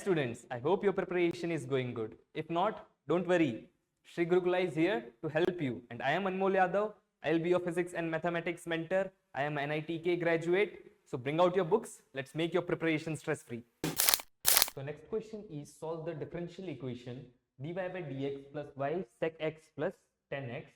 students, I hope your preparation is going good. If not, don't worry. Sri Gurukula is here to help you. And I am Anmol Yadav. I will be your physics and mathematics mentor. I am an NIT-JEE graduate. So bring out your books. Let's make your preparation stress-free. So next question is solve the differential equation dy by dx plus y sec x plus 10x,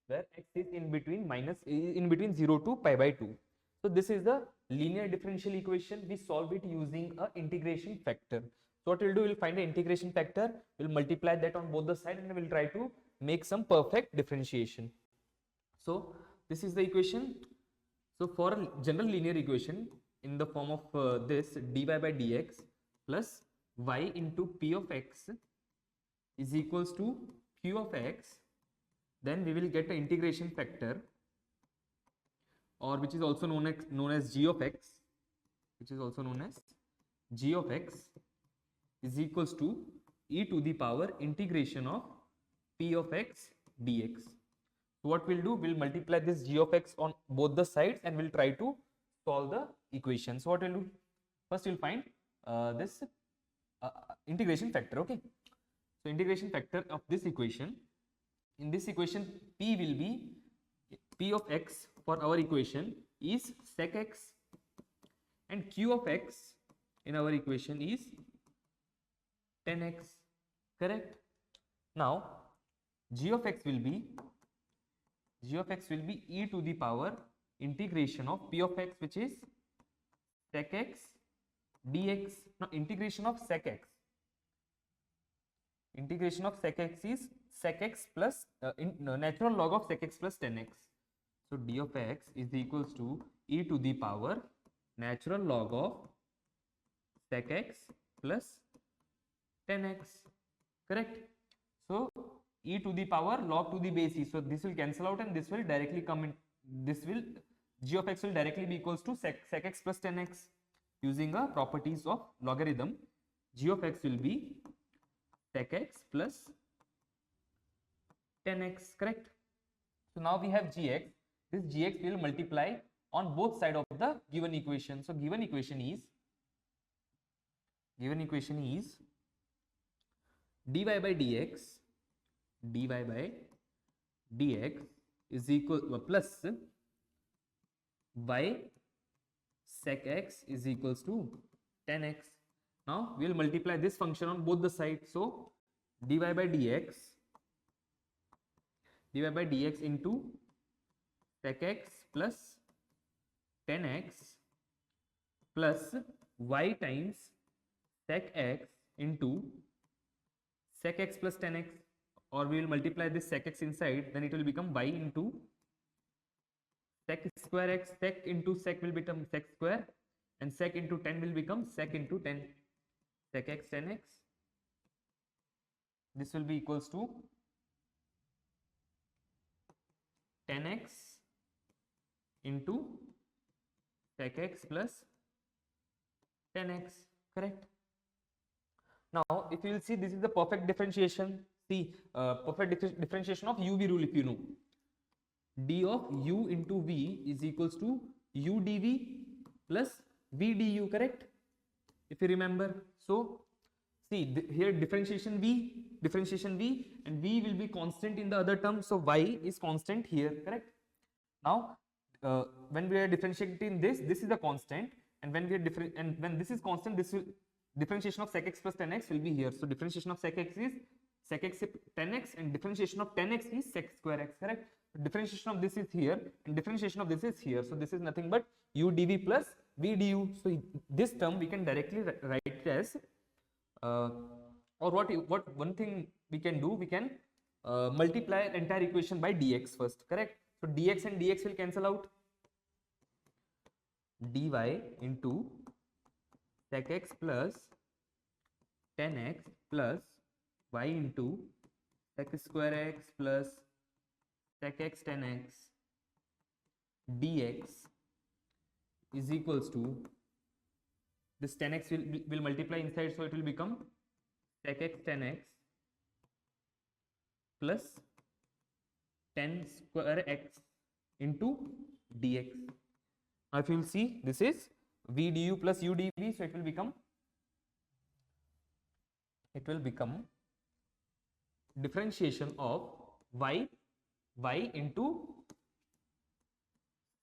where x is in between 0 to pi by 2. So this is the linear differential equation. We solve it using a integration factor. So what we'll do, we'll find the integration factor, we'll multiply that on both the sides, and we'll try to make some perfect differentiation. So this is the equation. So for a general linear equation in the form of this dy by dx plus y into p of x is equals to q of x, then we will get an integration factor, or which is also known as g of x, is equals to e to the power integration of p of x dx. So what we'll do, we'll multiply this g of x on both the sides and we'll try to solve the equation. So what we'll do, first we'll find this integration factor. Okay, so integration factor of this equation, in this equation p will be, p of x for our equation is sec x, and q of x in our equation is 10x, correct? Now g of x will be e to the power integration of p of x, which is sec x dx. Now integration of sec x is sec x plus natural log of sec x plus 10x. So d of x is equals to e to the power natural log of sec x plus 10x, correct? So e to the power log to the base e, so this will cancel out and this will directly come in, g of x will directly be equals to sec x plus 10x. Using the properties of logarithm, g of x will be sec x plus 10x, correct? So now we have gx. This gx will multiply on both sides of the given equation. So given equation is dy by dx is equal plus y sec x is equals to 10x. Now we will multiply this function on both the sides. So dy by dx into sec x plus 10x plus y times sec x into sec x plus 10x, or we will multiply this sec x inside, then it will become y into sec square x. Sec into sec will become sec square, and sec into 10 will become sec into 10, sec x 10x. This will be equals to 10x into sec x plus 10x, correct? Now if you will see, this is the perfect differentiation. See, perfect differentiation of UV rule, if you know. D of u into v is equals to u dv plus v du, correct? If you remember. So see, here differentiation v, and v will be constant in the other term, so y is constant here, correct? Now when we are differentiating this is the constant, and when we are when this is constant, this will differentiation of sec x plus 10x will be here. So differentiation of sec x is sec x 10x, and differentiation of 10x is sec square x, correct? Differentiation of this is here and differentiation of this is here, so this is nothing but u dv plus v du. So this term we can directly write it as or what one thing we can do, we can multiply the entire equation by dx first, correct? So dx and dx will cancel out. Dy into sec x plus 10x plus y into sec square x plus sec x 10x dx is equals to, this 10x will multiply inside, so it will become sec x 10x plus 10 square x into dx. Now if you will see, this is v du plus u dv, so it will become it will become differentiation of y into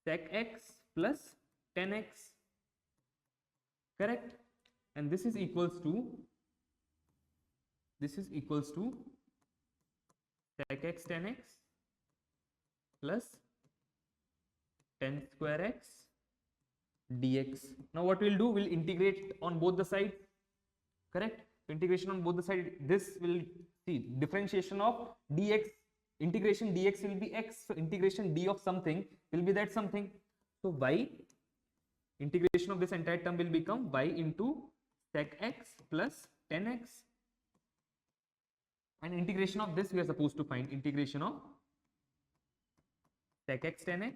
sec x plus 10x, correct? And this is equals to sec x 10x plus 10 square x dx. Now what we'll do, we'll integrate on both the sides, correct? Integration on both the sides, this will see differentiation of dx, integration dx will be x, so integration d of something will be that something. So y, integration of this entire term will become y into sec x plus 10x, and integration of this we are supposed to find integration of sec x 10x,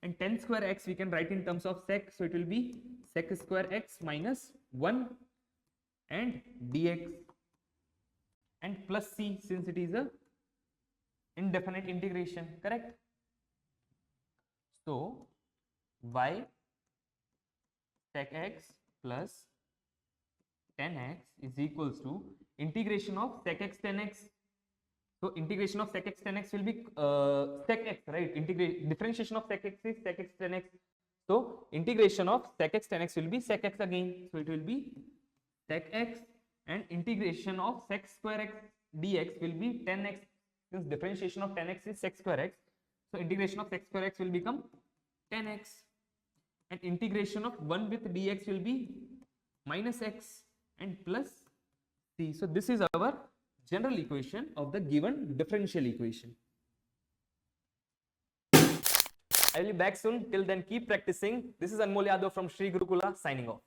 and 10 square x we can write in terms of sec, so it will be sec square x minus 1 and dx, and plus c since it is a indefinite integration, correct? So y sec x plus 10x is equals to integration of sec x 10x. So integration of sec x 10x will be sec x, right? Differentiation of sec x is sec x 10x. So integration of sec x 10x will be sec x again. So it will be sec x, and integration of sec square x dx will be 10x, since differentiation of 10x is sec square x. So integration of sec square x will become 10x, and integration of 1 with dx will be minus x and plus c. So this is our general equation of the given differential equation. I will be back soon. Till then, keep practicing. This is Anmol Yadav from Sri Gurukula signing off.